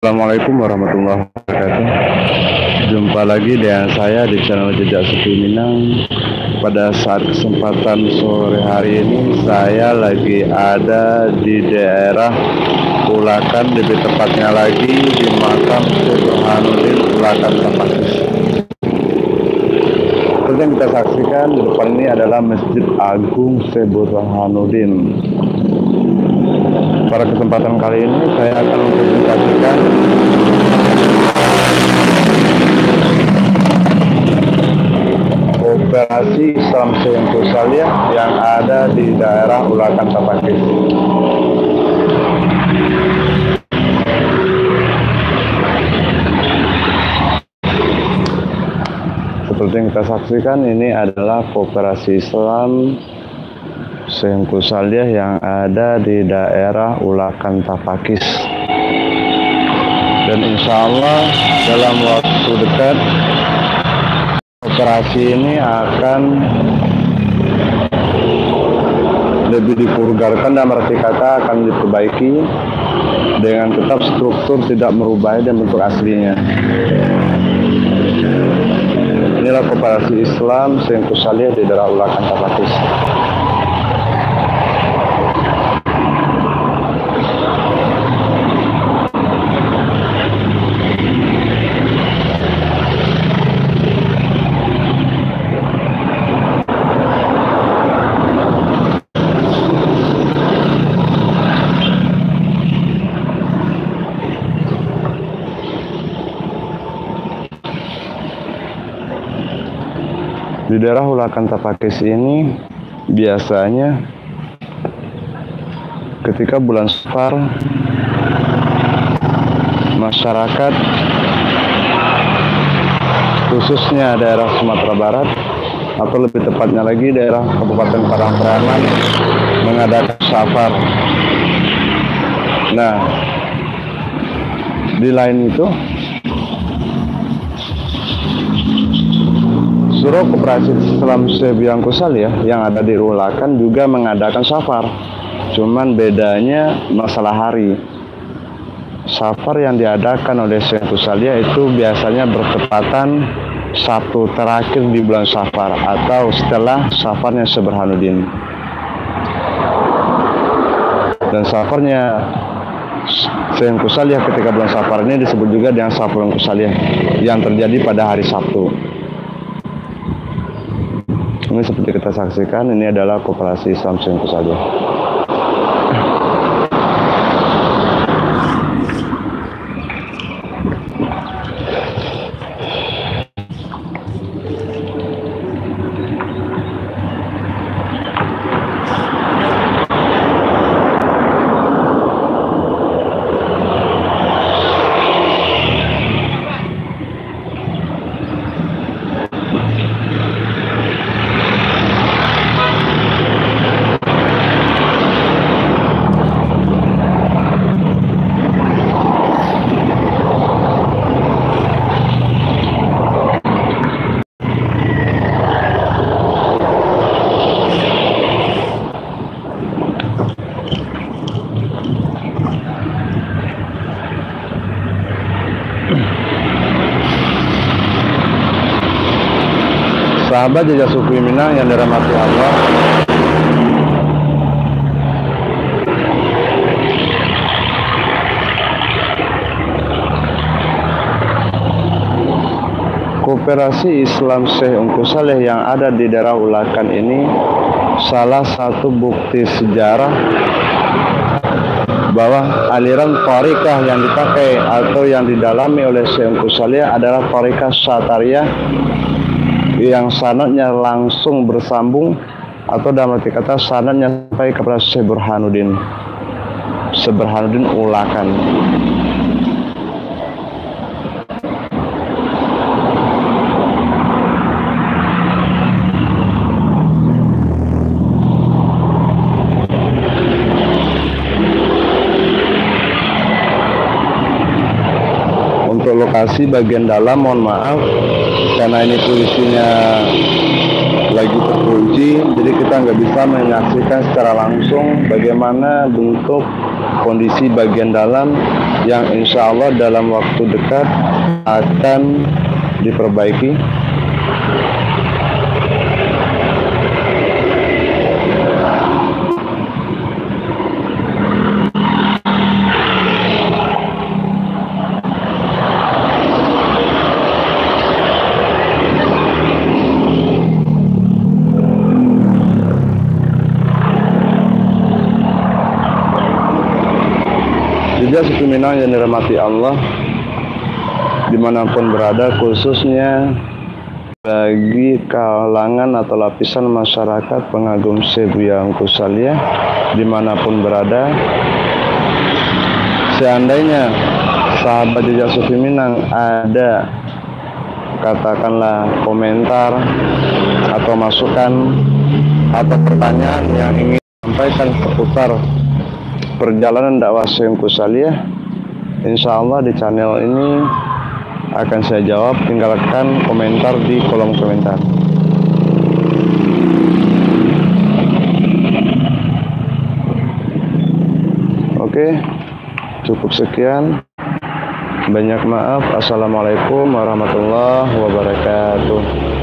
Assalamualaikum warahmatullahi wabarakatuh. Jumpa lagi dengan saya di channel Jejak Sepi Minang. Pada saat kesempatan sore hari ini saya lagi ada di daerah Ulakan, lebih tepatnya lagi di makam Syekh Burhanuddin Ulakan Tapakis. Seperti yang kita saksikan di depan ini adalah Masjid Agung Syekh Burhanuddin. Pada kesempatan kali ini saya akan mempresentasikan operasi Islam Syekh yang ada di daerah Ulakan Tapakis. Seperti yang kita saksikan, ini adalah operasi Islam Syekh yang ada di daerah Ulakan Tapakis. Dan insya Allah dalam waktu dekat operasi ini akan lebih dipulgarkan, dan arti kata akan diperbaiki dengan tetap struktur tidak merubah dan bentuk aslinya. Inilah operasi Islam Syekh di daerah Ulakan Tapakis. Di daerah Ulakan Tapakis ini biasanya ketika bulan Safar masyarakat khususnya daerah Sumatera Barat atau lebih tepatnya lagi daerah Kabupaten Padang Pariaman mengadakan safar. Nah, di lain itu Surau Koperasi Islam Syekh yang ada di Ulakan juga mengadakan safar. Cuman bedanya masalah hari. Safar yang diadakan oleh Syekh itu biasanya bertepatan Sabtu terakhir di bulan Safar atau setelah safarnya Syekh Burhanuddin. Dan safarnya Syekh ketika bulan Safar ini disebut juga dengan Safar Kusaliyah yang terjadi pada hari Sabtu. Ini seperti kita saksikan, ini adalah operasi Islam Syekh Sahabat Jejak Sepi Minang yang dirahmati Allah, Koperasi Islam Syekh yang ada di daerah Ulakan ini salah satu bukti sejarah bahwa aliran tharikah yang dipakai atau yang didalami oleh Syekh adalah tharikah Satariyah yang sanadnya langsung bersambung atau dalam arti kata sanadnya sampai kepada Syekh Burhanuddin Ulakan. Untuk lokasi bagian dalam mohon maaf karena ini posisinya lagi terkunci, jadi kita nggak bisa menyaksikan secara langsung bagaimana bentuk kondisi bagian dalam yang insya Allah dalam waktu dekat akan diperbaiki. Juga suku Minang yang dirahmati Allah dimanapun berada, khususnya bagi kalangan atau lapisan masyarakat pengagum Syekh Buya Ongko Salih dimanapun berada, seandainya sahabat Jejak Sufi Minang ada katakanlah komentar atau masukan atau pertanyaan yang ingin disampaikan seputar perjalanan dakwah Syekh Ongko Salih, insya Allah di channel ini akan saya jawab. Tinggalkan komentar di kolom komentar. Oke, cukup sekian. Banyak maaf. Assalamualaikum warahmatullahi wabarakatuh.